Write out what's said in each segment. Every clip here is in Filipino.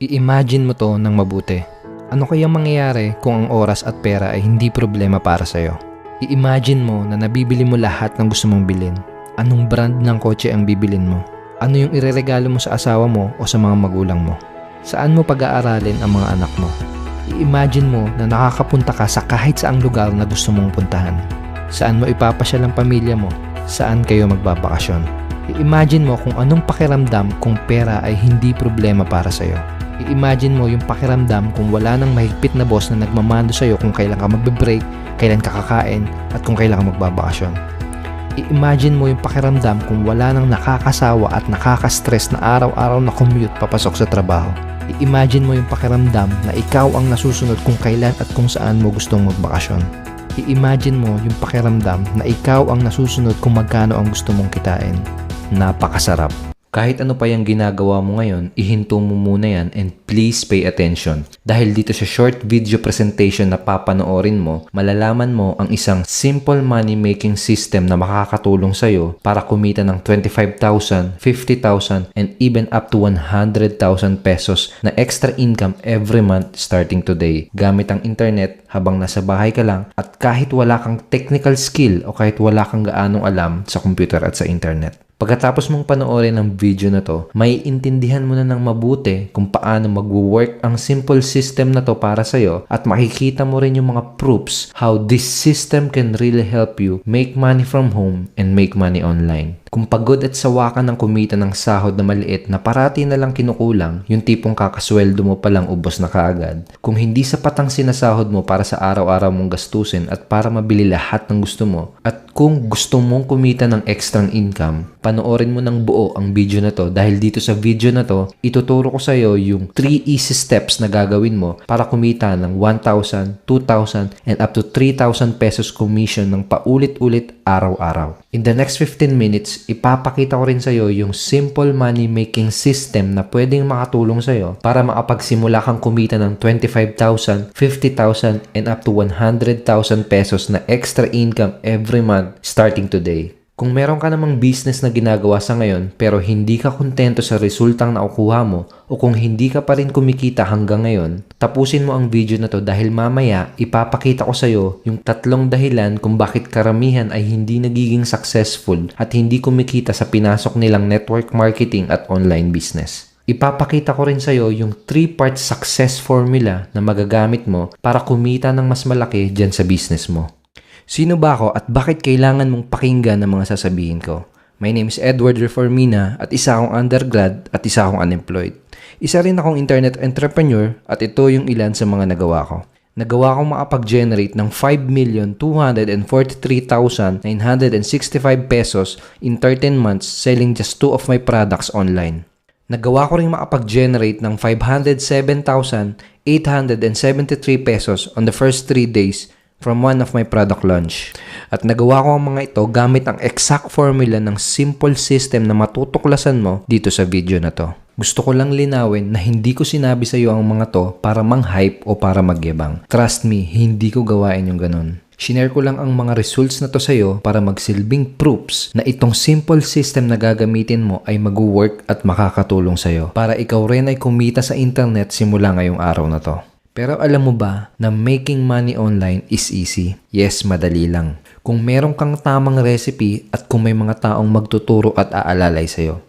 I-imagine mo to ng mabuti. Ano kayang mangyayari kung ang oras at pera ay hindi problema para sa'yo? I-imagine mo na nabibili mo lahat ng gusto mong bilhin. Anong brand ng kotse ang bibilin mo? Ano yung ireregalo mo sa asawa mo o sa mga magulang mo? Saan mo pag-aaralin ang mga anak mo? I-imagine mo na nakakapunta ka sa kahit saang lugar na gusto mong puntahan. Saan mo ipapasyal ang pamilya mo? Saan kayo magbabakasyon? I-imagine mo kung anong pakiramdam kung pera ay hindi problema para sa'yo. I-imagine mo yung pakiramdam kung wala nang mahigpit na boss na nagmamando sa'yo kung kailan ka magbe-break, kailan ka kakain, at kung kailan ka magbabakasyon. I-imagine mo yung pakiramdam kung wala nang nakakasawa at nakaka-stress na araw-araw na commute papasok sa trabaho. I-imagine mo yung pakiramdam na ikaw ang nasusunod kung kailan at kung saan mo gustong magbakasyon. I-imagine mo yung pakiramdam na ikaw ang nasusunod kung magkano ang gusto mong kitain. Napakasarap. Kahit ano pa yung ginagawa mo ngayon, ihinto mo muna yan and please pay attention. Dahil dito sa short video presentation na papanoorin mo, malalaman mo ang isang simple money making system na makakatulong sa'yo para kumita ng 25,000, 50,000, and even up to 100,000 pesos na extra income every month starting today. Gamit ang internet habang nasa bahay ka lang at kahit wala kang technical skill o kahit wala kang gaanong alam sa computer at sa internet. Pagkatapos mong panoorin ang video na to, may intindihan mo na ng mabuti kung paano mag-work ang simple system na to para sa'yo at makikita mo rin yung mga proofs how this system can really help you make money from home and make money online. Kung pagod at sawa ka ng kumita ng sahod na maliit na parati na lang kinukulang, yung tipong kakasweldo mo palang ubos na kaagad. Kung hindi sapat ang sinasahod mo para sa araw-araw mong gastusin at para mabili lahat ng gusto mo, at kung gusto mong kumita ng extra income, panoorin mo ng buo ang video na to dahil dito sa video na to, ituturo ko sa iyo yung 3 easy steps na gagawin mo para kumita ng 1,000, 2,000, and up to 3,000 pesos commission ng paulit-ulit araw-araw. In the next 15 minutes, ipapakita ko rin sa iyo yung simple money making system na pwedeng makatulong sa iyo para makapagsimula kang kumita ng 25,000, 50,000, and up to 100,000 pesos na extra income every month starting today. Kung meron ka namang business na ginagawa sa ngayon pero hindi ka kontento sa resultang nakukuha mo o kung hindi ka pa rin kumikita hanggang ngayon, tapusin mo ang video na to dahil mamaya ipapakita ko sa iyo yung 3 dahilan kung bakit karamihan ay hindi nagiging successful at hindi kumikita sa pinasok nilang network marketing at online business. Ipapakita ko rin sa iyo yung 3-part success formula na magagamit mo para kumita ng mas malaki dyan sa business mo. Sino ba ako at bakit kailangan mong pakinggan ang mga sasabihin ko? My name is Edward Reformina at isa akong undergrad at isa akong unemployed. Isa rin akong internet entrepreneur at ito yung ilan sa mga nagawa ko. Nagawa kong makapag-generate ng 5,243,965 pesos in 13 months selling just 2 of my products online. Nagawa ko rin makapag-generate ng 507,873 pesos on the first 3 days from one of my product launch. At nagawa ko ang mga ito gamit ang exact formula ng simple system na matutuklasan mo dito sa video na to. Gusto ko lang linawin na hindi ko sinabi sa iyo ang mga to para mang-hype o para magyabang. Trust me, hindi ko gawain yung ganun. Shinare ko lang ang mga results na to sa iyo para magsilbing proofs na itong simple system na gagamitin mo ay mag-work at makakatulong sa iyo para ikaw rin ay kumita sa internet simula ngayong araw na to. Pero alam mo ba na making money online is easy? Yes, madali lang. Kung meron kang tamang recipe at kung may mga taong magtuturo at aalalay sa'yo.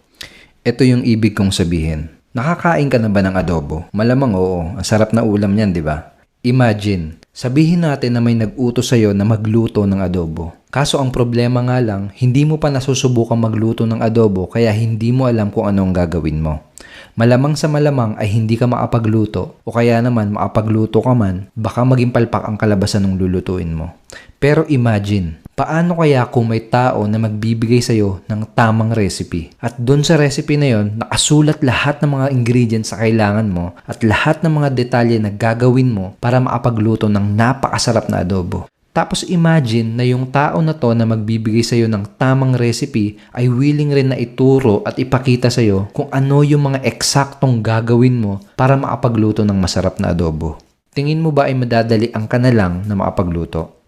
Ito yung ibig kong sabihin. Nakakain ka na ba ng adobo? Malamang oo, ang sarap na ulam niyan, di ba? Imagine, sabihin natin na may nag-utos sa'yo na magluto ng adobo. Kaso ang problema nga lang, hindi mo pa nasusubukang magluto ng adobo kaya hindi mo alam kung anong gagawin mo. Malamang sa malamang ay hindi ka makapagluto o kaya naman makapagluto ka man, baka maging palpak ang kalabasan ng lulutuin mo. Pero imagine, paano kaya kung may tao na magbibigay sa'yo ng tamang recipe? At dun sa recipe na yon, nakasulat lahat ng mga ingredients sa kailangan mo at lahat ng mga detalye na gagawin mo para makapagluto ng napakasarap na adobo. Tapos imagine na yung tao na to na magbibigay sa'yo ng tamang recipe ay willing rin na ituro at ipakita sa'yo kung ano yung mga eksaktong gagawin mo para makapagluto ng masarap na adobo. Tingin mo ba ay madadali ang ka na lang na makapagluto?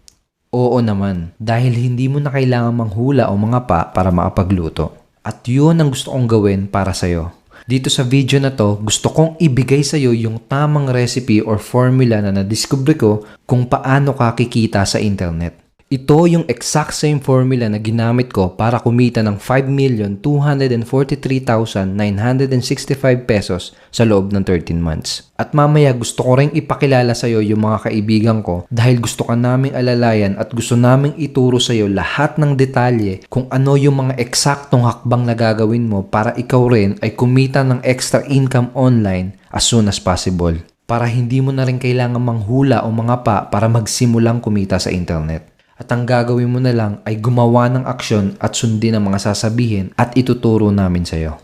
Oo naman, dahil hindi mo na kailangan manghula o mangapa para makapagluto. At yun ang gusto kong gawin para sa'yo. Dito sa video na to, gusto kong ibigay sa'yo yung tamang recipe or formula na nadiskubre ko kung paano ka kikita sa internet. Ito yung exact same formula na ginamit ko para kumita ng 5,243,965 pesos sa loob ng 13 months. At mamaya gusto ko rin ipakilala sa'yo yung mga kaibigan ko dahil gusto ka naming alalayan at gusto naming ituro sa'yo lahat ng detalye kung ano yung mga eksaktong hakbang na gagawin mo para ikaw rin ay kumita ng extra income online as soon as possible. Para hindi mo na rin kailangan manghula o mangapa para magsimulang kumita sa internet. At ang gagawin mo na lang ay gumawa ng aksyon at sundin ang mga sasabihin at ituturo namin sa'yo.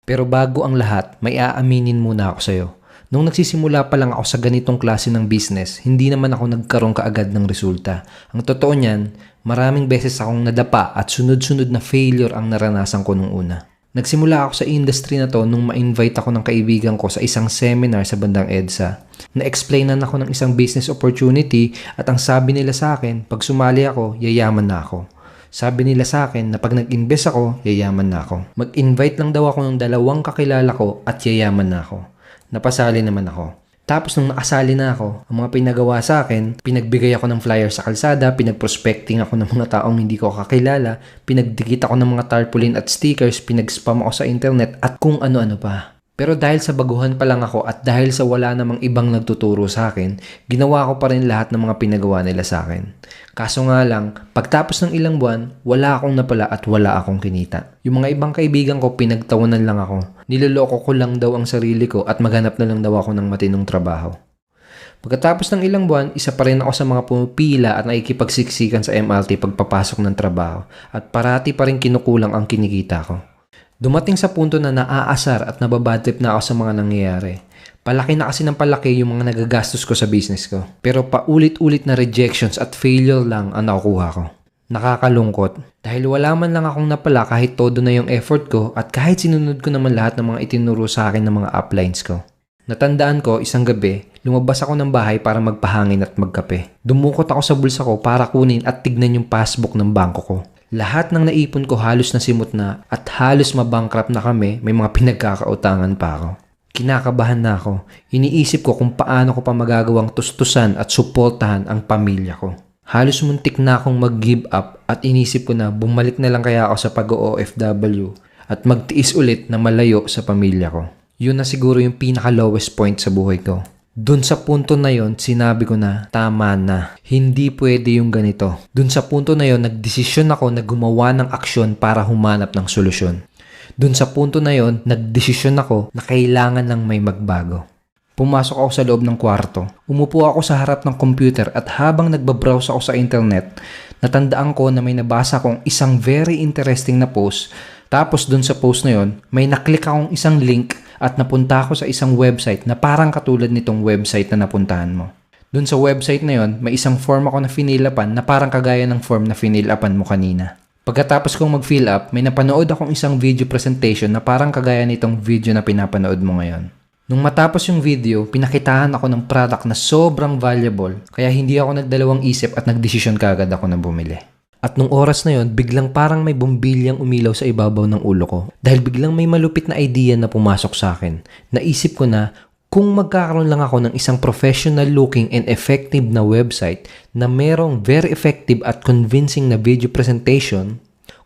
Pero bago ang lahat, may aaminin muna ako sa'yo. Nung nagsisimula pa lang ako sa ganitong klase ng business, hindi naman ako nagkaroon kaagad ng resulta. Ang totoo niyan, maraming beses akong nadapa at sunod-sunod na failure ang naranasan ko nung una. Nagsimula ako sa industry na to nung ma-invite ako ng kaibigan ko sa isang seminar sa bandang EDSA. Na-explainan ako ng isang business opportunity at ang sabi nila sa akin, pag sumali ako, yayaman na ako. Sabi nila sa akin na pag nag-invest ako, yayaman na ako. Mag-invite lang daw ako ng 2 kakilala ko at yayaman na ako. Napasali naman ako. Tapos nung nakasali na ako, ang mga pinagawa sa akin, pinagbigay ako ng flyer sa kalsada, pinag-prospecting ako ng mga taong hindi ko kakilala, pinagdikit ako ng mga tarpaulin at stickers, pinag-spam ako sa internet at kung ano-ano pa. Pero dahil sa baguhan pa lang ako at dahil sa wala namang ibang nagtuturo sa akin, ginawa ko pa rin lahat ng mga pinagawa nila sa akin. Kaso nga lang, pagtapos ng ilang buwan, wala akong napala at wala akong kinita. Yung mga ibang kaibigan ko, pinagtawanan lang ako. Niloloko ko lang daw ang sarili ko at maghanap na lang daw ako ng matinong trabaho. Pagkatapos ng ilang buwan, isa pa rin ako sa mga pumipila at nakikipagsiksikan sa MRT pagpapasok ng trabaho at parati pa rin kinukulang ang kinikita ko. Dumating sa punto na naaasar at nababadtrip na ako sa mga nangyayari. Palaki na kasi ng palaki yung mga nagagastos ko sa business ko. Pero paulit-ulit na rejections at failure lang ang nakukuha ko. Nakakalungkot dahil wala man lang akong napala kahit todo na yung effort ko at kahit sinunod ko naman lahat ng mga itinuro sa akin ng mga uplines ko. Natandaan ko isang gabi, lumabas ako ng bahay para magpahangin at magkape. Dumukot ako sa bulsa ko para kunin at tignan yung passbook ng bangko ko. Lahat ng naipon ko halos nasimot na at halos mabankrupt na kami, may mga pinagkakautangan pa ako. Kinakabahan na ako. Iniisip ko kung paano ko pa magagawang tustusan at suportahan ang pamilya ko. Halos muntik na akong mag-give up at inisip ko na bumalik na lang kaya ako sa pag-OFW at magtiis ulit na malayo sa pamilya ko. Yun na siguro yung pinaka-lowest point sa buhay ko. Dun sa punto na yon, sinabi ko na, tama na. Hindi pwede yung ganito. Dun sa punto na yon, nagdesisyon ako na gumawa ng aksyon para humanap ng solusyon. Dun sa punto na yon, nagdesisyon ako na kailangan lang may magbago. Pumasok ako sa loob ng kwarto. Umupo ako sa harap ng computer at habang nagbabrowse ako sa internet, natandaan ko na may nabasa akong isang very interesting na post. Tapos dun sa post na yon, may naklik akong isang link at napunta ako sa isang website na parang katulad nitong website na napuntahan mo. Dun sa website na yon, may isang form ako na finilapan na parang kagaya ng form na finilapan mo kanina. Pagkatapos kong mag-fill up, may napanood akong isang video presentation na parang kagaya nitong video na pinapanood mo ngayon. Nung matapos yung video, pinakitahan ako ng product na sobrang valuable kaya hindi ako nagdalawang isip at nagdesisyon kaagad ako na bumili. At nung oras na yon, biglang parang may bumbilyang umilaw sa ibabaw ng ulo ko. Dahil biglang may malupit na idea na pumasok sa akin. Naisip ko na kung magkakaroon lang ako ng isang professional looking and effective na website na merong very effective at convincing na video presentation,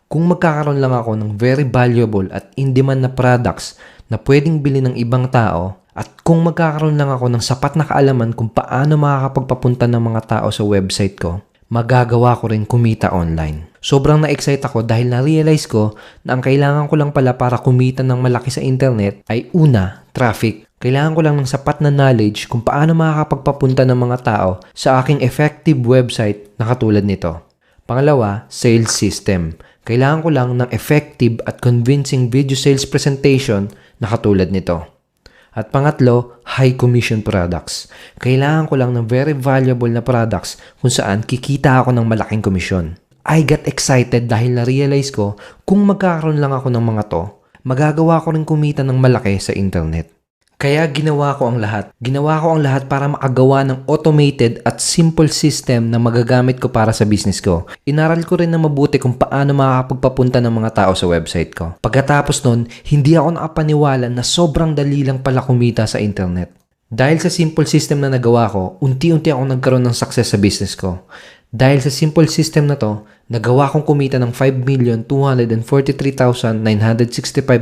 kung magkakaroon lang ako ng very valuable at in-demand na products na pwedeng bilhin ng ibang tao, at kung magkakaroon lang ako ng sapat na kaalaman kung paano makakapagpapunta ng mga tao sa website ko, magagawa ko rin kumita online. Sobrang na-excite ako dahil na-realize ko na ang kailangan ko lang pala para kumita ng malaki sa internet ay una, traffic. Kailangan ko lang ng sapat na knowledge kung paano makakapagpapunta ng mga tao sa aking effective website na katulad nito. Pangalawa, sales system. Kailangan ko lang ng effective at convincing video sales presentation na katulad nito. At pangatlo, high commission products. Kailangan ko lang ng very valuable na products kung saan kikita ako ng malaking komisyon. I got excited dahil na-realize ko kung magkakaroon lang ako ng mga to, magagawa ko rin kumita ng malaki sa internet. Kaya ginawa ko ang lahat. Ginawa ko ang lahat para makagawa ng automated at simple system na magagamit ko para sa business ko. Inaral ko rin na mabuti kung paano makakapagpapunta ng mga tao sa website ko. Pagkatapos nun, hindi ako nakapaniwala na sobrang dali lang pala kumita sa internet. Dahil sa simple system na nagawa ko, unti-unti ako nagkaroon ng success sa business ko. Dahil sa simple system na to, nagawa kong kumita ng 5,243,965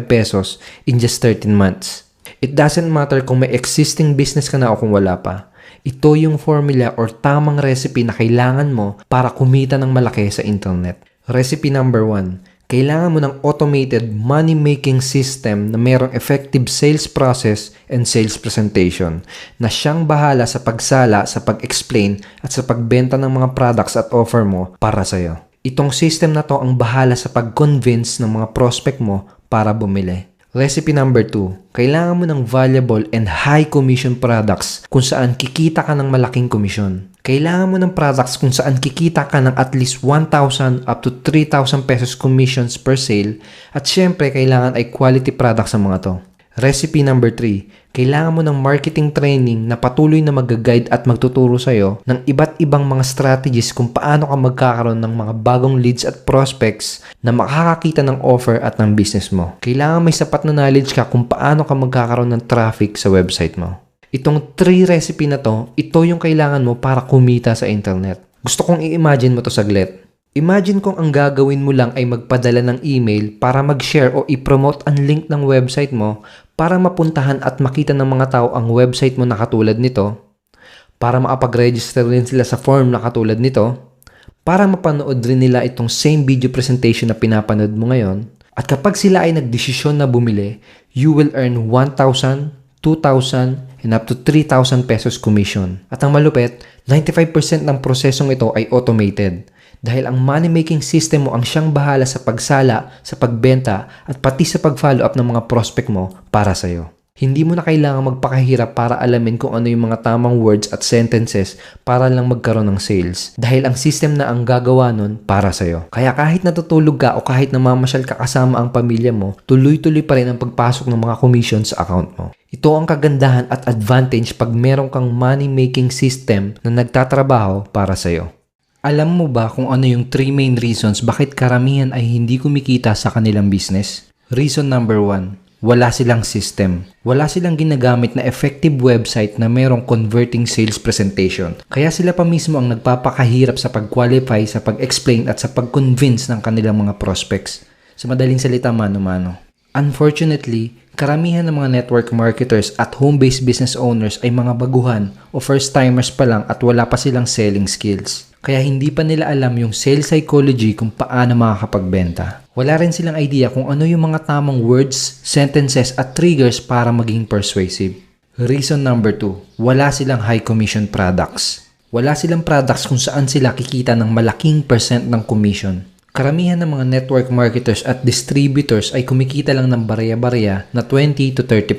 pesos in just 13 months. It doesn't matter kung may existing business ka na o kung wala pa. Ito yung formula or tamang recipe na kailangan mo para kumita ng malaki sa internet. Recipe number 1. Kailangan mo ng automated money-making system na mayroong effective sales process and sales presentation na siyang bahala sa pagsala, sa pag-explain at sa pagbenta ng mga products at offer mo para sa'yo. Itong system na to ang bahala sa pag-convince ng mga prospect mo para bumili. Recipe number 2. Kailangan mo ng valuable and high commission products kung saan kikita ka ng malaking komisyon. Kailangan mo ng products kung saan kikita ka ng at least 1,000 up to 3,000 pesos commissions per sale at syempre kailangan ay quality products ang mga to. Recipe number 3. Kailangan mo ng marketing training na patuloy na mag-guide at magtuturo sa'yo ng iba't ibang mga strategies kung paano ka magkakaroon ng mga bagong leads at prospects na makakakita ng offer at ng business mo. Kailangan may sapat na knowledge ka kung paano ka magkakaroon ng traffic sa website mo. Itong 3 recipe na to, ito yung kailangan mo para kumita sa internet. Gusto kong i-imagine mo to saglit. Imagine kung ang gagawin mo lang ay magpadala ng email para mag-share o i-promote ang link ng website mo para mapuntahan at makita ng mga tao ang website mo na katulad nito, para makapag-register rin sila sa form na katulad nito, para mapanood rin nila itong same video presentation na pinapanood mo ngayon, at kapag sila ay nagdesisyon na bumili, you will earn 1,000, 2,000, and up to 3,000 pesos commission. At ang malupit, 95% ng prosesong ito ay automated. Dahil ang money-making system mo ang siyang bahala sa pagsala, sa pagbenta, at pati sa pag-follow up ng mga prospect mo para sa'yo. Hindi mo na kailangan magpakahirap para alamin kung ano yung mga tamang words at sentences para lang magkaroon ng sales. Dahil ang system na ang gagawa nun para sa'yo. Kaya kahit natutulog ka o kahit namamasyal ka kasama ang pamilya mo, tuloy-tuloy pa rin ang pagpasok ng mga commission sa account mo. Ito ang kagandahan at advantage pag meron kang money-making system na nagtatrabaho para sa'yo. Alam mo ba kung ano yung 3 main reasons bakit karamihan ay hindi kumikita sa kanilang business? Reason number 1, wala silang system. Wala silang ginagamit na effective website na merong converting sales presentation. Kaya sila pa mismo ang nagpapakahirap sa pag-qualify, sa pag-explain at sa pag-convince ng kanilang mga prospects. Sa madaling salita, mano-mano. Unfortunately, karamihan ng mga network marketers at home-based business owners ay mga baguhan o first-timers pa lang at wala pa silang selling skills. Kaya hindi pa nila alam yung sales psychology kung paano makakapagbenta. Wala rin silang idea kung ano yung mga tamang words, sentences at triggers para maging persuasive. Reason number 2, wala silang high commission products. Wala silang products kung saan sila kikita ng malaking percent ng commission. Karamihan ng mga network marketers at distributors ay kumikita lang ng barya-barya na 20 to 30%.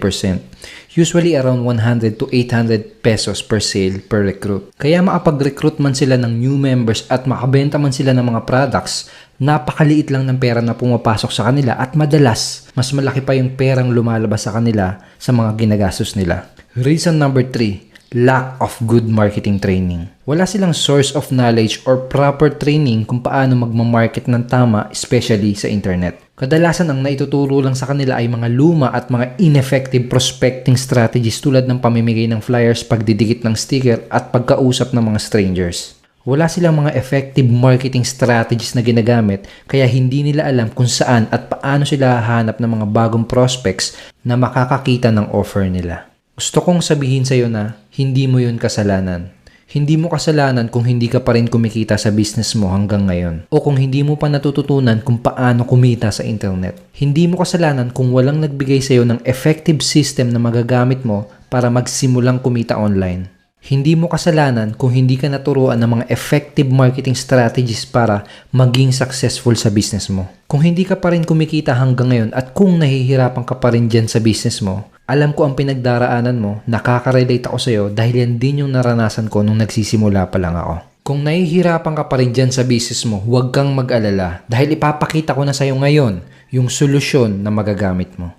Usually around 100 to 800 pesos per sale per recruit. Kaya makapag-recruit man sila ng new members at makabenta man sila ng mga products, napakaliit lang ng pera na pumapasok sa kanila at madalas, mas malaki pa yung perang lumalabas sa kanila sa mga ginagastos nila. Reason number 3, lack of good marketing training. Wala silang source of knowledge or proper training kung paano magmamarket ng tama, especially sa internet. Kadalasan ang naituturo lang sa kanila ay mga luma at mga ineffective prospecting strategies tulad ng pamimigay ng flyers, pagdidikit ng sticker at pagkausap ng mga strangers. Wala silang mga effective marketing strategies na ginagamit kaya hindi nila alam kung saan at paano sila hahanap ng mga bagong prospects na makakakita ng offer nila. Gusto kong sabihin sa iyo na hindi mo yun kasalanan. Hindi mo kasalanan kung hindi ka pa rin kumikita sa business mo hanggang ngayon o kung hindi mo pa natututunan kung paano kumita sa internet. Hindi mo kasalanan kung walang nagbigay sa iyo ng effective system na magagamit mo para magsimulang kumita online. Hindi mo kasalanan kung hindi ka naturuan ng mga effective marketing strategies para maging successful sa business mo. Kung hindi ka pa rin kumikita hanggang ngayon at kung nahihirapan ka pa rin dyan sa business mo, alam ko ang pinagdaraanan mo, nakaka-relate ako sa iyo dahil yan din yung naranasan ko nung nagsisimula pa lang ako. Kung nahihirapan ka pa rin dyan sa business mo, huwag kang mag-alala dahil ipapakita ko na sa iyo ngayon yung solusyon na magagamit mo.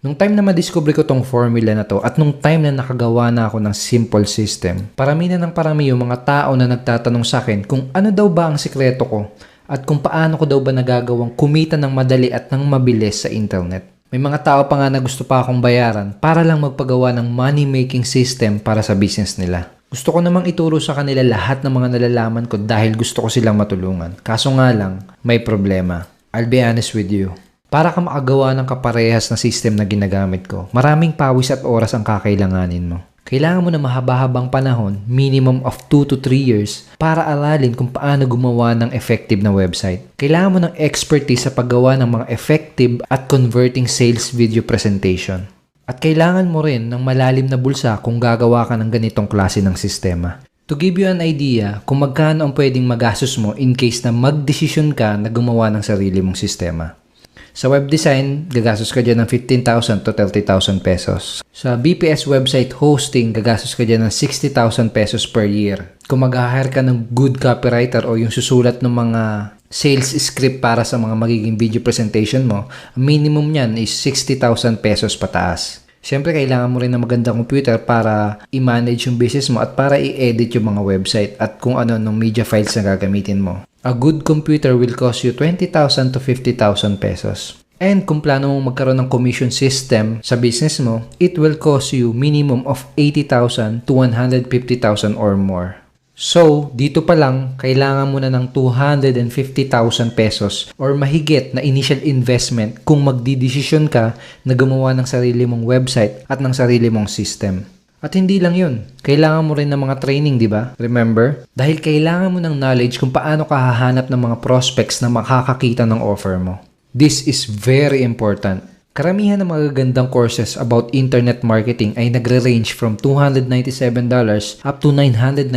Nung time na madiscover ko tong formula na to at nung time na nakagawa na ako ng simple system, parami na ng parami yung mga tao na nagtatanong sa akin kung ano daw ba ang sikreto ko at kung paano ko daw ba nagagawang kumita ng madali at ng mabilis sa internet. May mga tao pa nga na gusto pa akong bayaran para lang magpagawa ng money-making system para sa business nila. Gusto ko namang ituro sa kanila lahat ng mga nalalaman ko dahil gusto ko silang matulungan. Kaso nga lang, may problema. I'll be honest with you. Para ka makagawa ng kaparehas na system na ginagamit ko, maraming pawis at oras ang kakailanganin mo. Kailangan mo na mahaba-habang panahon, minimum of 2 to 3 years, para aralin kung paano gumawa ng effective na website. Kailangan mo ng expertise sa paggawa ng mga effective at converting sales video presentation. At kailangan mo rin ng malalim na bulsa kung gagawa ka ng ganitong klase ng sistema. To give you an idea kung magkano ang pwedeng magastos mo in case na magdesisyon ka na gumawa ng sarili mong sistema. Sa web design, gagastos ka dyan ng 15,000 to 30,000 pesos. Sa BPS website hosting, gagastos ka dyan ng 60,000 pesos per year. Kung mag-hire ka ng good copywriter o yung susulat ng mga sales script para sa mga magiging video presentation mo, minimum niyan is 60,000 pesos pataas. Siyempre, kailangan mo rin ng magandang computer para i-manage yung business mo at para i-edit yung mga website at kung ano-anong media files na gagamitin mo. A good computer will cost you 20,000 to 50,000 pesos. And kung plano mong magkaroon ng commission system sa business mo, it will cost you minimum of 80,000 to 150,000 or more. So, dito pa lang, kailangan mo na ng 250,000 pesos or mahigit na initial investment kung magdidesisyon ka na gumawa ng sarili mong website at ng sarili mong system. At hindi lang yun, kailangan mo rin ng mga training, di ba? Remember? Dahil kailangan mo ng knowledge kung paano ka hahanap ng mga prospects na makakakita ng offer mo. This is very important. Karamihan ng magagandang courses about internet marketing ay nagre-range from $297 up to $997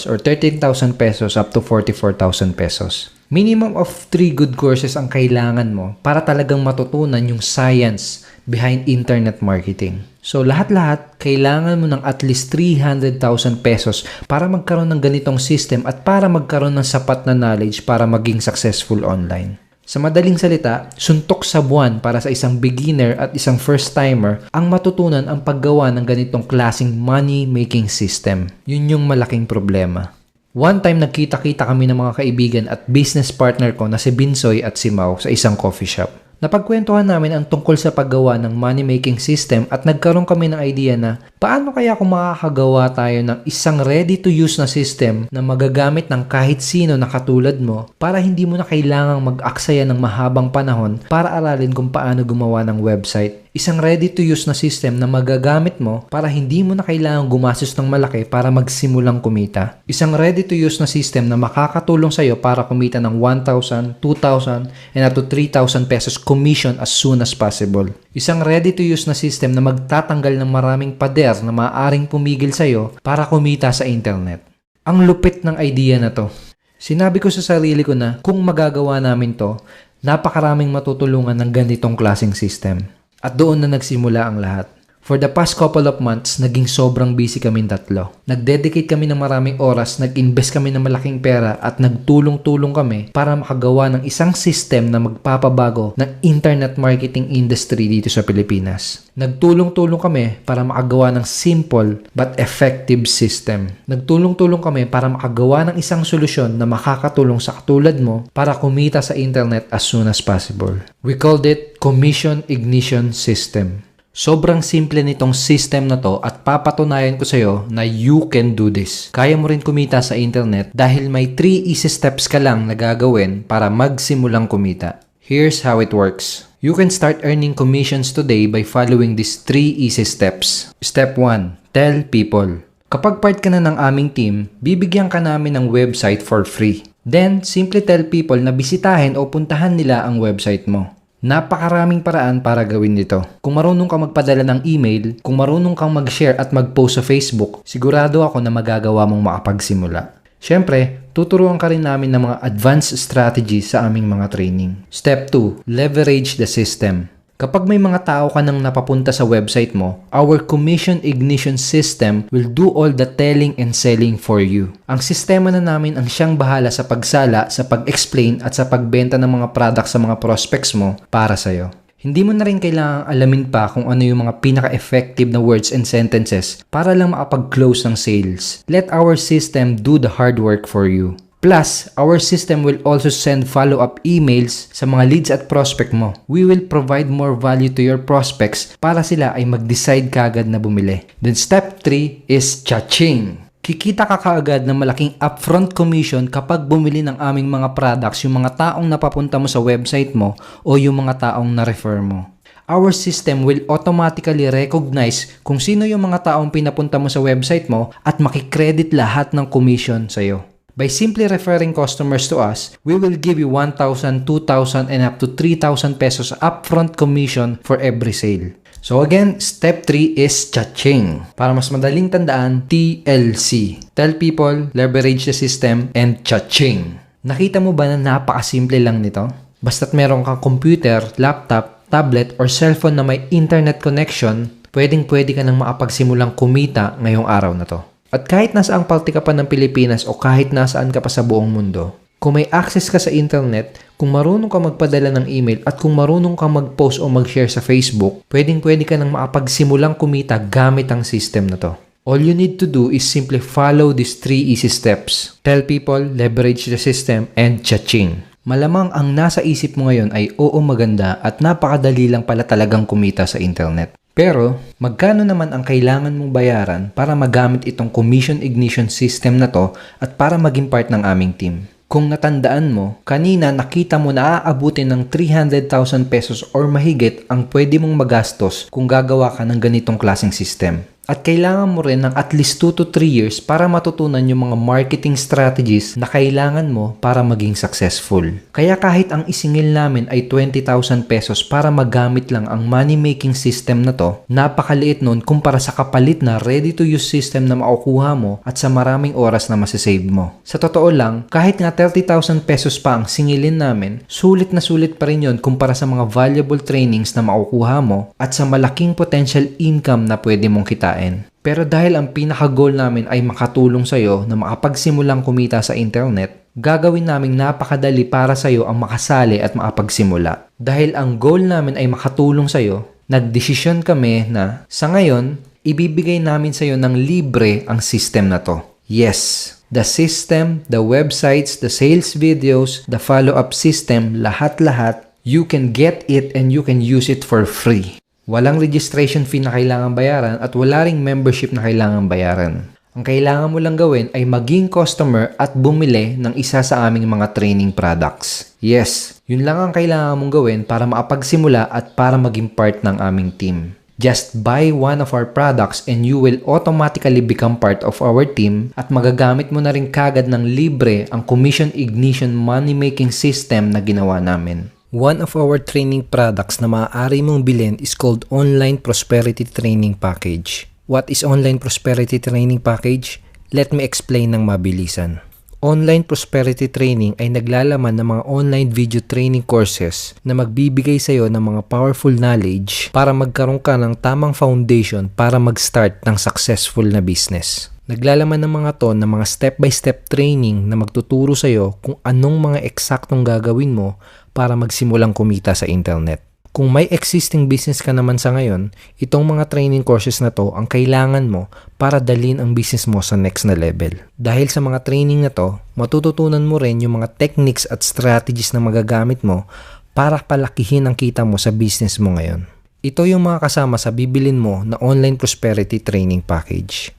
or 13,000 pesos up to 44,000 pesos. Minimum of 3 good courses ang kailangan mo para talagang matutunan yung science behind internet marketing. So lahat-lahat, kailangan mo ng at least 300,000 pesos para magkaroon ng ganitong system at para magkaroon ng sapat na knowledge para maging successful online. Sa madaling salita, suntok sa buwan para sa isang beginner at isang first-timer ang matutunan ang paggawa ng ganitong klaseng money-making system. Yun yung malaking problema. One time nagkita-kita kami ng mga kaibigan at business partner ko na si Binsoy at si Mau sa isang coffee shop. Napagkwentuhan namin ang tungkol sa paggawa ng money-making system at nagkaroon kami ng idea na paano kaya kung makakagawa tayo ng isang ready-to-use na system na magagamit ng kahit sino na katulad mo para hindi mo na kailangang mag-aksaya ng mahabang panahon para aralin kung paano gumawa ng website. Isang ready-to-use na system na magagamit mo para hindi mo na kailangang gumastos ng malaki para magsimulang kumita. Isang ready-to-use na system na makakatulong sa'yo para kumita ng 1,000, 2,000, and up to 3,000 pesos commission as soon as possible. Isang ready-to-use na system na magtatanggal ng maraming pader na maaaring pumigil sa'yo para kumita sa internet. Ang lupit ng idea na to. Sinabi ko sa sarili ko na kung magagawa namin to, napakaraming matutulungan ng ganitong klaseng system. At doon na nagsimula ang lahat. For the past couple of months, naging sobrang busy kaming tatlo. Nag-dedicate kami ng maraming oras, nag-invest kami ng malaking pera at nagtulong-tulong kami para makagawa ng isang system na magpapabago ng internet marketing industry dito sa Pilipinas. Nagtulong-tulong kami para makagawa ng simple but effective system. Nagtulong-tulong kami para makagawa ng isang solusyon na makakatulong sa katulad mo para kumita sa internet as soon as possible. We called it Commission Ignition System. Sobrang simple nitong system na to at papatunayan ko sa'yo na you can do this. Kaya mo rin kumita sa internet dahil may 3 easy steps ka lang na gagawin para magsimulang kumita. Here's how it works. You can start earning commissions today by following these 3 easy steps. Step 1. Tell people. Kapag part ka na ng aming team, bibigyan ka namin ng website for free. Then, simply tell people na bisitahin o puntahan nila ang website mo. Napakaraming paraan para gawin nito. Kung marunong kang magpadala ng email, kung marunong kang mag-share at mag-post sa Facebook, sigurado ako na magagawa mong makapagsimula. Siyempre, tuturuan ka rin namin ng mga advanced strategies sa aming mga training. Step 2. Leverage the system. Kapag may mga tao ka nang napapunta sa website mo, our Commission Ignition System will do all the telling and selling for you. Ang sistema na namin ang siyang bahala sa pagsala, sa pag-explain at sa pagbenta ng mga products sa mga prospects mo para sa'yo. Hindi mo na rin kailangang alamin pa kung ano yung mga pinaka-effective na words and sentences para lang makapag-close ng sales. Let our system do the hard work for you. Plus, our system will also send follow-up emails sa mga leads at prospect mo. We will provide more value to your prospects para sila ay mag-decide kaagad na bumili. Then step 3 is cha-ching. Kikita ka kaagad ng malaking upfront commission kapag bumili ng aming mga products yung mga taong napapunta mo sa website mo o yung mga taong na-refer mo. Our system will automatically recognize kung sino yung mga taong pinapunta mo sa website mo at makikredit lahat ng commission sa'yo. By simply referring customers to us, we will give you 1,000, 2,000, and up to 3,000 pesos upfront commission for every sale. So again, step 3 is cha-ching. Para mas madaling tandaan, TLC. Tell people, leverage the system, and cha-ching. Nakita mo ba na napakasimple lang nito? Basta't meron kang computer, laptop, tablet, or cellphone na may internet connection, pwedeng-pwede ka nang makapagsimulang kumita ngayong araw na to. At kahit nasaang parte ka pa ng Pilipinas o kahit nasaan ka pa sa buong mundo, kung may access ka sa internet, kung marunong ka magpadala ng email at kung marunong ka mag-post o mag-share sa Facebook, pwedeng-pwede ka nang makapagsimulang kumita gamit ang system na to. All you need to do is simply follow these 3 easy steps. Tell people, leverage the system, and cha-ching. Malamang ang nasa isip mo ngayon ay oo maganda at napakadali lang pala talagang kumita sa internet. Pero, magkano naman ang kailangan mong bayaran para magamit itong commission ignition system na to at para maging part ng aming team? Kung natandaan mo, kanina nakita mo na aabutin ng 300,000 pesos or mahigit ang pwede mong magastos kung gagawa ka ng ganitong klaseng system. At kailangan mo rin ng at least 2 to 3 years para matutunan yung mga marketing strategies na kailangan mo para maging successful. Kaya kahit ang isingil namin ay 20,000 pesos para magamit lang ang money-making system na to, napakaliit nun kumpara sa kapalit na ready-to-use system na makukuha mo at sa maraming oras na masasave mo. Sa totoo lang, kahit nga 30,000 pesos pa ang singilin namin, sulit na sulit pa rin yun kumpara sa mga valuable trainings na makukuha mo at sa malaking potential income na pwede mong kitain. Pero dahil ang pinaka-goal namin ay makatulong sa'yo na makapagsimulang kumita sa internet, gagawin naming napakadali para sa'yo ang makasali at makapagsimula. Dahil ang goal namin ay makatulong sa'yo, nagdesisyon kami na sa ngayon, ibibigay namin sa'yo ng libre ang system na to. Yes, the system, the websites, the sales videos, the follow-up system, lahat-lahat, you can get it and you can use it for free. Walang registration fee na kailangan bayaran at wala ring membership na kailangan bayaran. Ang kailangan mo lang gawin ay maging customer at bumili ng isa sa aming mga training products. Yes, yun lang ang kailangan mong gawin para makapagsimula at para maging part ng aming team. Just buy one of our products and you will automatically become part of our team at magagamit mo na rin kagad ng libre ang Commission Ignition money-making system na ginawa namin. One of our training products na maaari mong bilhin is called Online Prosperity Training Package. What is Online Prosperity Training Package? Let me explain ng mabilisan. Online Prosperity Training ay naglalaman ng mga online video training courses na magbibigay sa iyo ng mga powerful knowledge para magkaroon ka ng tamang foundation para mag-start ng successful na business. Naglalaman ng mga to ng mga step-by-step training na magtuturo sa iyo kung anong mga eksaktong gagawin mo para magsimulang kumita sa internet. Kung may existing business ka naman sa ngayon, itong mga training courses na to ang kailangan mo para dalhin ang business mo sa next na level. Dahil sa mga training na to, matututunan mo rin yung mga techniques at strategies na magagamit mo para palakihin ang kita mo sa business mo ngayon. Ito yung mga kasama sa bibilin mo na Online Prosperity Training Package.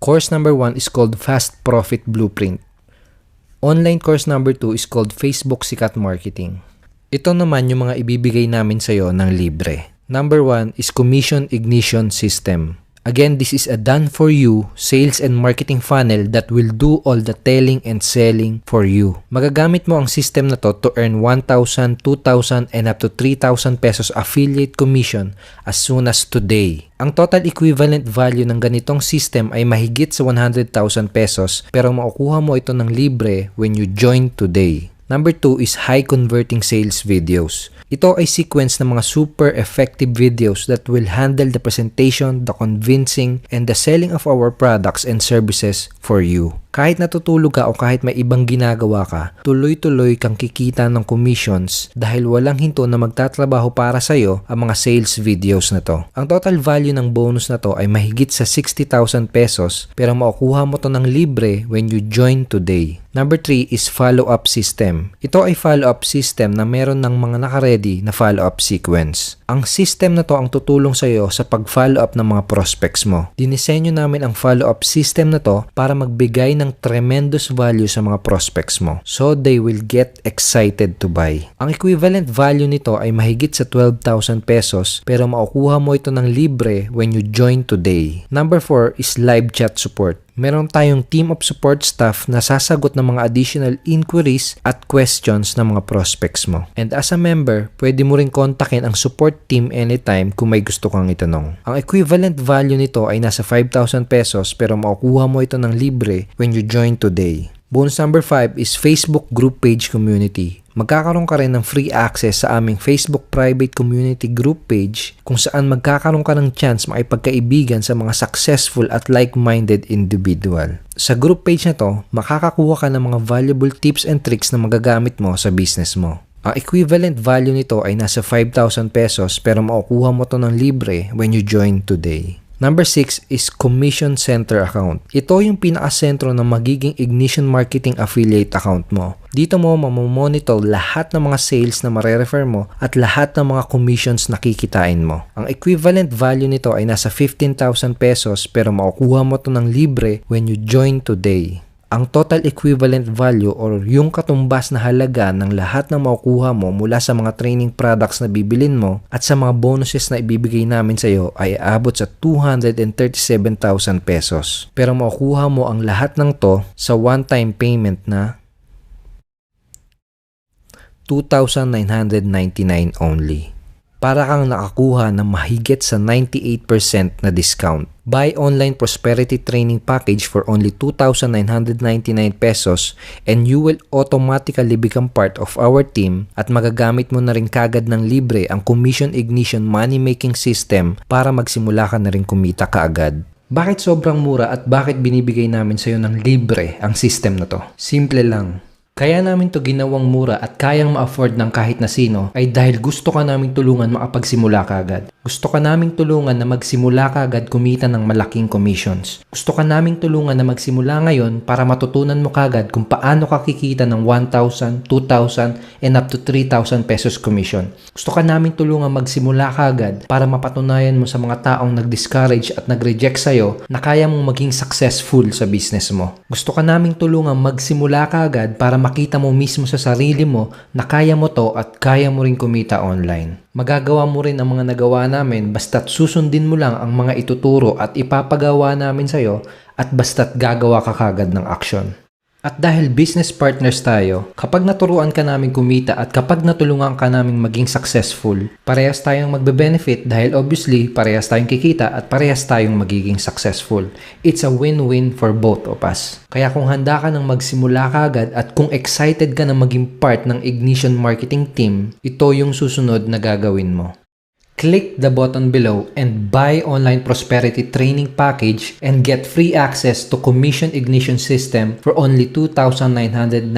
Course number 1 is called Fast Profit Blueprint. Online course number 2 is called Facebook Sikat Marketing. Ito naman yung mga ibibigay namin sa iyo ng libre. Number 1 is Commission Ignition System. Again, this is a done-for-you sales and marketing funnel that will do all the telling and selling for you. Magagamit mo ang system na to earn 1,000, 2,000, and up to 3,000 pesos affiliate commission as soon as today. Ang total equivalent value ng ganitong system ay mahigit sa 100,000 pesos pero makukuha mo ito ng libre when you join today. Number 2 is high converting sales videos. Ito ay sequence ng mga super effective videos that will handle the presentation, the convincing, and the selling of our products and services for you. Kahit natutulog ka o kahit may ibang ginagawa ka, tuloy-tuloy kang kikita ng commissions dahil walang hinto na magtatrabaho para sa'yo ang mga sales videos na to. Ang total value ng bonus na to ay mahigit sa 60,000 pesos pero makukuha mo to ng libre when you join today. Number 3 is follow-up system. Ito ay follow-up system na meron ng mga naka-ready na follow-up sequence. Ang system na to ang tutulong sa iyo sa pag-follow-up ng mga prospects mo. Dinisenyo namin ang follow-up system na to para magbigay ng tremendous value sa mga prospects mo. So they will get excited to buy. Ang equivalent value nito ay mahigit sa 12,000 pesos pero makukuha mo ito ng libre when you join today. Number 4 is live chat support. Meron tayong team of support staff na sasagot ng mga additional inquiries at questions ng mga prospects mo. And as a member, pwede mo rin kontakin ang support team anytime kung may gusto kang itanong. Ang equivalent value nito ay nasa 5,000 pesos pero makukuha mo ito ng libre when you join today. Bonus number 5 is Facebook group page community. Magkakaroon ka rin ng free access sa aming Facebook private community group page kung saan magkakaroon ka ng chance makipagkaibigan sa mga successful at like-minded individual. Sa group page na to, makakakuha ka ng mga valuable tips and tricks na magagamit mo sa business mo. Ang equivalent value nito ay nasa 5,000 pesos pero makukuha mo to ng libre when you join today. Number 6 is Commission Center account. Ito yung pinakasentro ng magiging Ignition Marketing Affiliate account mo. Dito mo mamomonitor lahat ng mga sales na marerefer mo at lahat ng mga commissions na kikitain mo. Ang equivalent value nito ay nasa 15,000 pesos pero makukuha mo to ng libre when you join today. Ang total equivalent value or yung katumbas na halaga ng lahat ng makukuha mo mula sa mga training products na bibilin mo at sa mga bonuses na ibibigay namin sa iyo ay aabot sa 237,000 pesos. Pero makukuha mo ang lahat ng to sa one-time payment na 2,999 only. Para kang nakakuha ng mahigit sa 98% na discount. Buy online prosperity training package for only 2,999 pesos and you will automatically become part of our team at magagamit mo na rin kagad ng libre ang Commission Ignition Money Making System para magsimula ka na rin kumita kaagad. Bakit sobrang mura at bakit binibigay namin sa iyo ng libre ang system na to? Simple lang. Kaya namin to ginawang mura at kayang ma-afford ng kahit na sino ay dahil gusto ka naming tulungan makapagsimula ka agad. Gusto ka naming tulungan na magsimula ka agad kumita ng malaking commissions. Gusto ka naming tulungan na magsimula ngayon para matutunan mo kagad kung paano ka kikita ng 1,000, 2,000, and up to 3,000 pesos commission. Gusto ka naming tulungan magsimula ka agad para mapatunayan mo sa mga taong nag-discourage at nag-reject sa'yo na kaya mong maging successful sa business mo. Gusto ka naming tulungan magsimula ka agad para makita mo mismo sa sarili mo na kaya mo to at kaya mo rin kumita online. Magagawa mo rin ang mga nagawa namin basta't susundin mo lang ang mga ituturo at ipapagawa namin sa'yo at basta't gagawa ka kagad ng action. At dahil business partners tayo, kapag naturuan ka namin kumita at kapag natulungan ka namin maging successful, parehas tayong magbe-benefit dahil obviously parehas tayong kikita at parehas tayong magiging successful. It's a win-win for both of us. Kaya kung handa ka nang magsimula ka agad at kung excited ka na maging part ng Ignition Marketing Team, ito yung susunod na gagawin mo. Click the button below and buy online prosperity training package and get free access to Commission Ignition System for only 2,999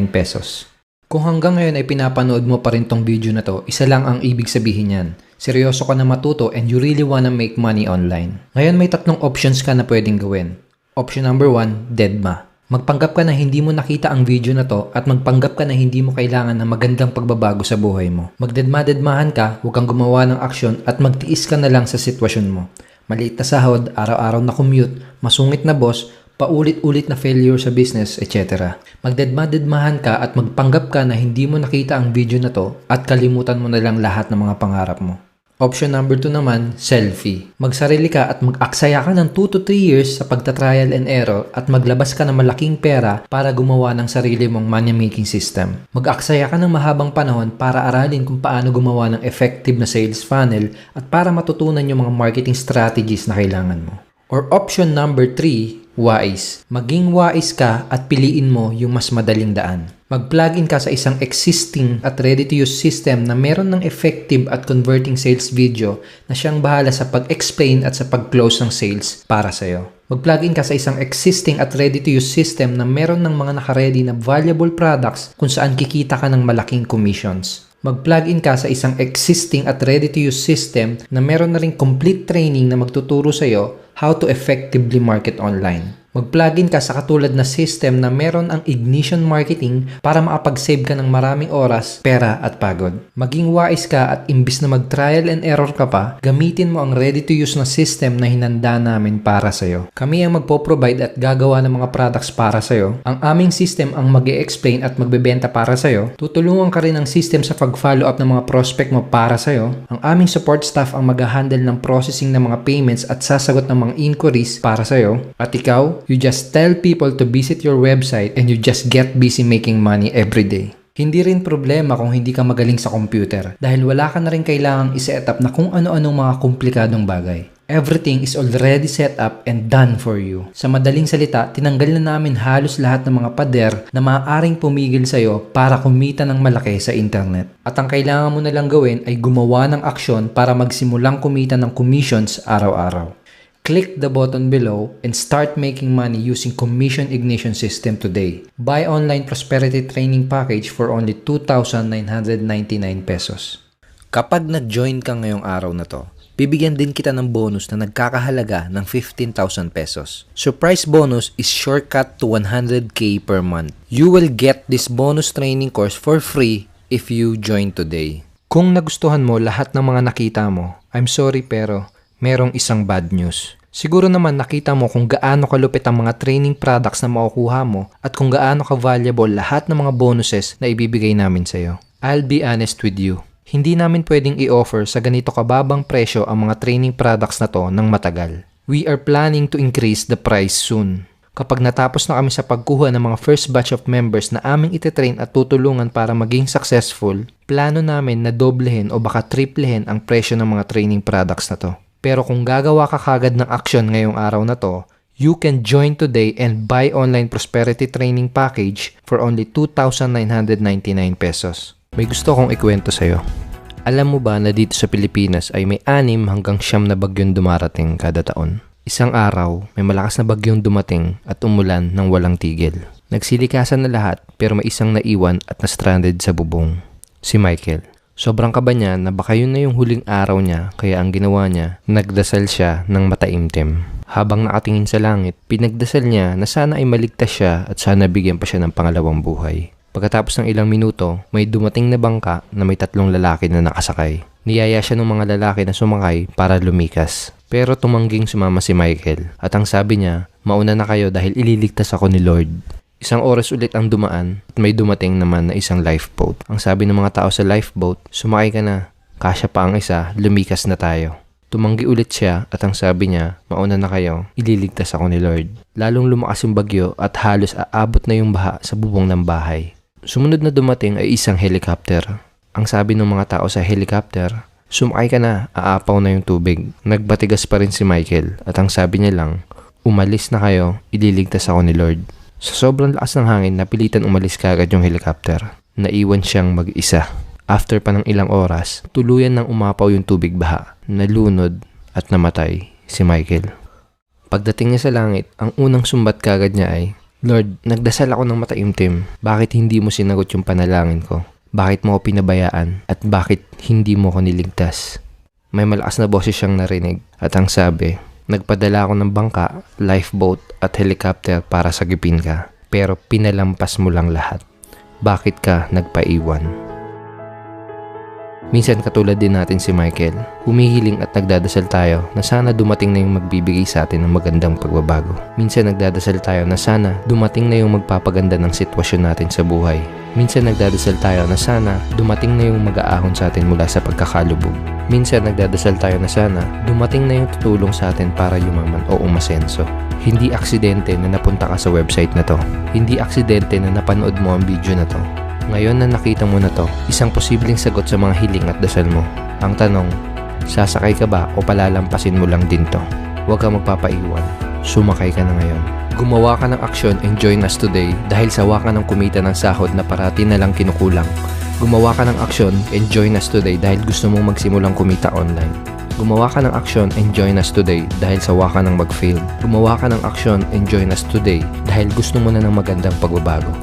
pesos. Kung hanggang ngayon ay pinapanood mo pa rin tong video na to, isa lang ang ibig sabihin yan. Seryoso ka na matuto and you really wanna make money online. Ngayon may tatlong options ka na pwedeng gawin. Option number 1, Deadma. Magpanggap ka na hindi mo nakita ang video na to at magpanggap ka na hindi mo kailangan ng magandang pagbabago sa buhay mo. Magdedma-dedmahan ka, huwag kang gumawa ng aksyon at magtiis ka na lang sa sitwasyon mo. Maliit na sahod, araw-araw na commute, masungit na boss, paulit-ulit na failure sa business, etc. Magdedma-dedmahan ka at magpanggap ka na hindi mo nakita ang video na to at kalimutan mo na lang lahat ng mga pangarap mo. Option number 2 naman, selfie. Magsarili ka at mag-aksaya ka ng 2 to 3 years sa pagta-trial and error at maglabas ka ng malaking pera para gumawa ng sarili mong money-making system. Mag-aksaya ka ng mahabang panahon para aralin kung paano gumawa ng effective na sales funnel at para matutunan yung mga marketing strategies na kailangan mo. Or option number 3, Wais. Maging wais ka at piliin mo yung mas madaling daan. Mag-plugin ka sa isang existing at ready-to-use system na meron ng effective at converting sales video na siyang bahala sa pag-explain at sa pag-close ng sales para sa'yo. Mag-plugin ka sa isang existing at ready-to-use system na meron ng mga naka-ready na valuable products kung saan kikita ka ng malaking commissions. Mag-plugin ka sa isang existing at ready-to-use system na meron na ring complete training na magtuturo sa'yo how to effectively market online. Mag-plugin ka sa katulad na system na meron ang ignition marketing para makapag-save ka ng maraming oras, pera at pagod. Maging wais ka at imbis na mag-trial and error ka pa, gamitin mo ang ready-to-use na system na hinanda namin para sa'yo. Kami ang magpo-provide at gagawa ng mga products para sa'yo. Ang aming system ang mag-e-explain at magbebenta para sa'yo. Tutulungan ka rin ng system sa pag-follow up ng mga prospect mo para sa'yo. Ang aming support staff ang mag-handle ng processing ng mga payments at sasagot ng mga inquiries para sa'yo. At ikaw, you just tell people to visit your website and you just get busy making money every day. Hindi rin problema kung hindi ka magaling sa computer dahil wala ka na rin kailangang i-set up na kung ano-anong mga komplikadong bagay. Everything is already set up and done for you. Sa madaling salita, tinanggal na namin halos lahat ng mga pader na maaaring pumigil sa'yo para kumita ng malaki sa internet. At ang kailangan mo na lang gawin ay gumawa ng aksyon para magsimulang kumita ng commissions araw-araw. Click the button below and start making money using Commission Ignition System today. Buy online prosperity training package for only 2,999 pesos. Kapag nag-join ka ngayong araw na to, bibigyan din kita ng bonus na nagkakahalaga ng 15,000 pesos. Surprise bonus is shortcut to 100k per month. You will get this bonus training course for free if you join today. Kung nagustuhan mo lahat ng mga nakita mo, I'm sorry pero merong isang bad news. Siguro naman nakita mo kung gaano kalupit ang mga training products na makukuha mo at kung gaano ka-valuable lahat ng mga bonuses na ibibigay namin sa'yo. I'll be honest with you. Hindi namin pwedeng i-offer sa ganito kababang presyo ang mga training products na to ng matagal. We are planning to increase the price soon. Kapag natapos na kami sa pagkuha ng mga first batch of members na aming ititrain at tutulungan para maging successful, plano namin na doblehin o baka triplehin ang presyo ng mga training products na to. Pero kung gagawa ka kagad ng action ngayong araw na to, you can join today and buy online prosperity training package for only 2,999 pesos. May gusto kong ikwento sa'yo. Alam mo ba na dito sa Pilipinas ay may 6 hanggang 9 na bagyong dumarating kada taon? Isang araw, may malakas na bagyong dumating at umulan ng walang tigil. Nagsilikasan na lahat pero may isang naiwan at na-stranded sa bubong. Si Michael. Sobrang kaba niya na baka yun na yung huling araw niya kaya ang ginawa niya, nagdasal siya ng mataimtim. Habang nakatingin sa langit, pinagdasal niya na sana ay maligtas siya at sana bigyan pa siya ng pangalawang buhay. Pagkatapos ng ilang minuto, may dumating na bangka na may 3 lalaki na nakasakay. Niyaya siya ng mga lalaki na sumakay para lumikas. Pero tumangging sumama si Michael at ang sabi niya, mauna na kayo dahil ililigtas ako ni Lord. Isang oras ulit ang dumaan at may dumating naman na isang lifeboat. Ang sabi ng mga tao sa lifeboat, sumakay ka na, kasya pa ang isa, lumikas na tayo. Tumanggi ulit siya at ang sabi niya, mauna na kayo, ililigtas ako ni Lord. Lalong lumakas yung bagyo at halos aabot na yung baha sa bubong ng bahay. Sumunod na dumating ay isang helicopter. Ang sabi ng mga tao sa helicopter, sumakay ka na, aapaw na yung tubig. Nagbatigas pa rin si Michael at ang sabi niya lang, umalis na kayo, ililigtas ako ni Lord. Sa sobrang lakas ng hangin, napilitan umalis kaagad yung helicopter. Naiwan siyang mag-isa. After pa ng ilang oras, tuluyan nang umapaw yung tubig baha. Nalunod at namatay si Michael. Pagdating niya sa langit, ang unang sumbat kaagad niya ay, Lord, nagdasal ako ng mataimtim. Bakit hindi mo sinagot yung panalangin ko? Bakit mo ako pinabayaan? At bakit hindi mo ko niligtas? May malakas na boses siyang narinig at ang sabi, nagpadala ako ng bangka, lifeboat at helicopter para sagipin ka. Pero pinalampas mo lang lahat. Bakit ka nagpaiwan? Minsan katulad din natin si Michael, humihiling at nagdadasal tayo na sana dumating na yung magbibigay sa atin ng magandang pagbabago. Minsan nagdadasal tayo na sana dumating na yung magpapaganda ng sitwasyon natin sa buhay. Minsan nagdadasal tayo na sana dumating na yung mag-aahon sa atin mula sa pagkakalubog. Minsan nagdadasal tayo na sana dumating na yung tutulong sa atin para yumaman o umasenso. Hindi aksidente na napunta ka sa website na to. Hindi aksidente na napanood mo ang video na to. Ngayon na nakita mo na to, isang posibleng sagot sa mga hiling at dasal mo. Ang tanong, sasakay ka ba o palalampasin mo lang din to? Huwag ka magpapaiwan. Sumakay ka na ngayon. Gumawa ka ng aksyon and join us today dahil sawa ka ng kumita ng sahod na parati na lang kinukulang. Gumawa ka ng aksyon and join us today dahil gusto mong magsimulang kumita online. Gumawa ka ng aksyon and join us today dahil sawa ka ng mag-fail. Gumawa ka ng aksyon and join us today dahil gusto mo na ng magandang pagbabago.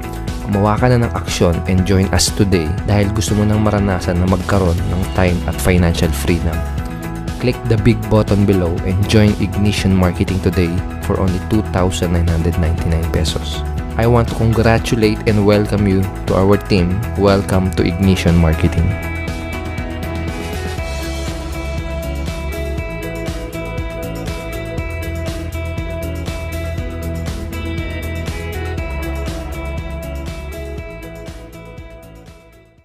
Gumawa ka na ng aksyon and join us today dahil gusto mo nang maranasan na magkaroon ng time at financial freedom. Click the big button below and join Ignition Marketing today for only 2,999 pesos. I want to congratulate and welcome you to our team. Welcome to Ignition Marketing.